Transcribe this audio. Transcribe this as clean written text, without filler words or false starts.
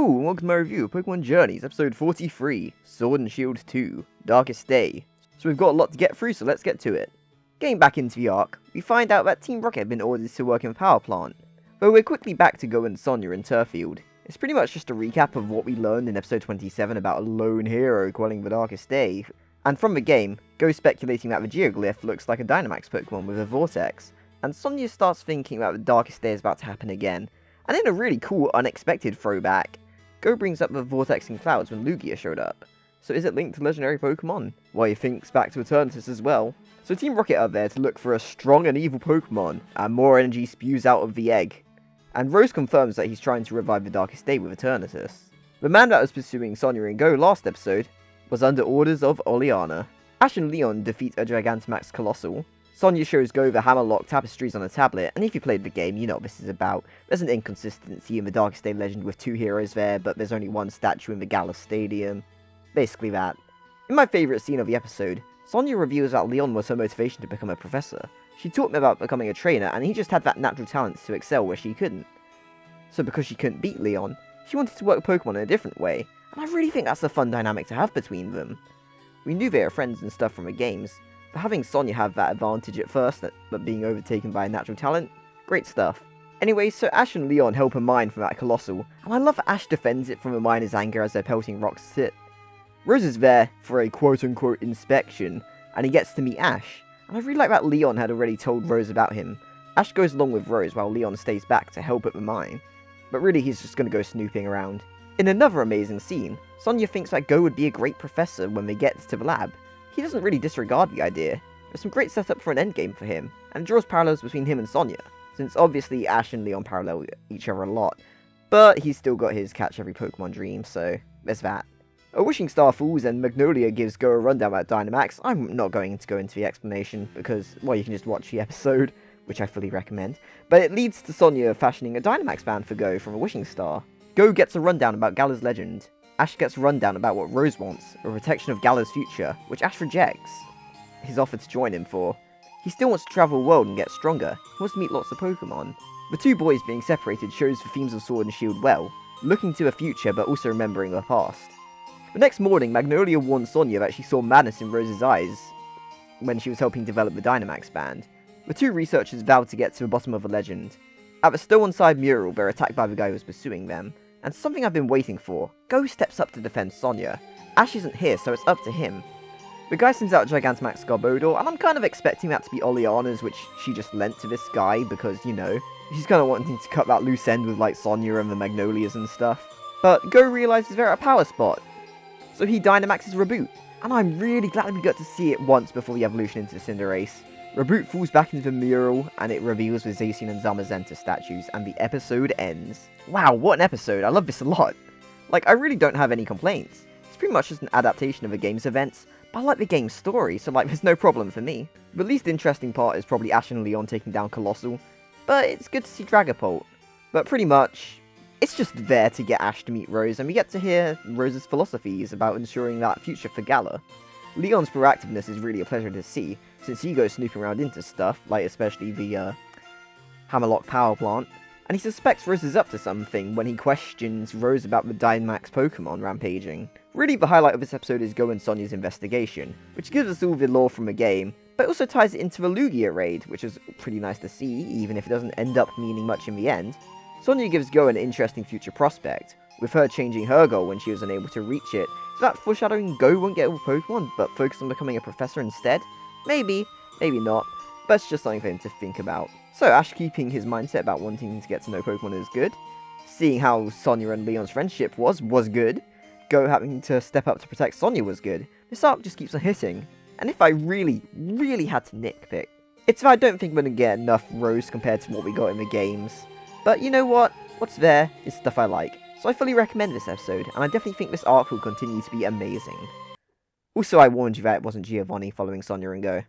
Hello, and welcome to my review of Pokemon Journeys, episode 43, Sword and Shield 2, Darkest Day. So we've got a lot to get through, so let's get to it. Getting back into the arc, we find out that Team Rocket have been ordered to work in the power plant, but we're quickly back to Go and Sonia in Turffield. It's pretty much just a recap of what we learned in episode 27 about a lone hero quelling the Darkest Day, and from the game, Go speculating that the Geoglyph looks like a Dynamax Pokemon with a Vortex, and Sonia starts thinking that the Darkest Day is about to happen again. And in a really cool, unexpected throwback, Go brings up the Vortex in Clouds when Lugia showed up. So is it linked to legendary Pokemon? Well, he thinks back to Eternatus as well. So Team Rocket are there to look for a strong and evil Pokemon, and more energy spews out of the egg. And Rose confirms that he's trying to revive the Darkest Day with Eternatus. The man that was pursuing Sonia and Go last episode was under orders of Oleana. Ash and Leon defeat a Gigantamax Colossal. Sonia shows Go the Hammerlock tapestries on a tablet, and if you played the game, you know what this is about. There's an inconsistency in the Darkest Day legend with two heroes there, but there's only one statue in the Galar Stadium. Basically that. In my favourite scene of the episode, Sonia reveals that Leon was her motivation to become a professor. She taught him about becoming a trainer, and he just had that natural talent to excel where she couldn't. So because she couldn't beat Leon, she wanted to work Pokemon in a different way, and I really think that's a fun dynamic to have between them. We knew they were friends and stuff from the games, but having Sonia have that advantage at first, but being overtaken by a natural talent, great stuff. Anyway, so Ash and Leon help a mine from that Colossal, and I love that Ash defends it from the miner's anger as they're pelting rocks at it. Rose is there for a quote-unquote inspection, and he gets to meet Ash, and I really like that Leon had already told Rose about him. Ash goes along with Rose while Leon stays back to help at the mine, but really he's just going to go snooping around. In another amazing scene, Sonia thinks that Go would be a great professor when they get to the lab. He doesn't really disregard the idea. There's some great setup for an endgame for him, and it draws parallels between him and Sonia, since obviously Ash and Leon parallel each other a lot, but he's still got his catch every Pokemon dream, so there's that. A wishing star falls and Magnolia gives Go a rundown about Dynamax. I'm not going to go into the explanation because, well, you can just watch the episode, which I fully recommend, but it leads to Sonia fashioning a Dynamax band for Go from a wishing star. Go gets a rundown about Galar's legend. Ash gets a rundown about what Rose wants, a protection of Galar's future, which Ash rejects his offer to join him for. He still wants to travel the world and get stronger. He wants to meet lots of Pokemon. The two boys being separated shows the themes of Sword and Shield well, looking to the future but also remembering the past. The next morning, Magnolia warns Sonia that she saw madness in Rose's eyes when she was helping develop the Dynamax band. The two researchers vowed to get to the bottom of the legend. At the Stow-on-Side mural, they're attacked by the guy who was pursuing them. And something I've been waiting for. Go steps up to defend Sonia. Ash isn't here, so it's up to him. The guy sends out Gigantamax Garbodor, and I'm kind of expecting that to be Oleana's, which she just lent to this guy, because, you know, she's kind of wanting to cut that loose end with, like, Sonia and the Magnolias and stuff. But Go realizes they're at a power spot, so he Dynamaxes Reboot. And I'm really glad we got to see it once before the evolution into Cinderace. Reboot falls back into the mural, and it reveals the Zacian and Zamazenta statues, and the episode ends. Wow, what an episode, I love this a lot. Like, I really don't have any complaints. It's pretty much just an adaptation of the game's events, but I like the game's story, so like, there's no problem for me. The least interesting part is probably Ash and Leon taking down Colossal, but it's good to see Dragapult. But pretty much, it's just there to get Ash to meet Rose, and we get to hear Rose's philosophies about ensuring that future for Galar. Leon's proactiveness is really a pleasure to see, since he goes snooping around into stuff, like especially the Hammerlock power plant, and he suspects Rose is up to something when he questions Rose about the Dynamax Pokemon rampaging. Really, the highlight of this episode is Go and Sonia's investigation, which gives us all the lore from the game, but also ties it into the Lugia raid, which is pretty nice to see, even if it doesn't end up meaning much in the end. Sonia gives Go an interesting future prospect, with her changing her goal when she was unable to reach it. Is that foreshadowing Go won't get all Pokemon, but focus on becoming a professor instead? Maybe, maybe not, but it's just something for him to think about. So Ash keeping his mindset about wanting to get to know Pokemon is good. Seeing how Sonia and Leon's friendship was good. Go having to step up to protect Sonia was good. This arc just keeps on hitting. And if I really, really had to nitpick, it's that I don't think we're going to get enough Rose compared to what we got in the games. But you know what? What's there is stuff I like. So I fully recommend this episode, and I definitely think this arc will continue to be amazing. Also, I warned you that it wasn't Giovanni following Sonia and Go.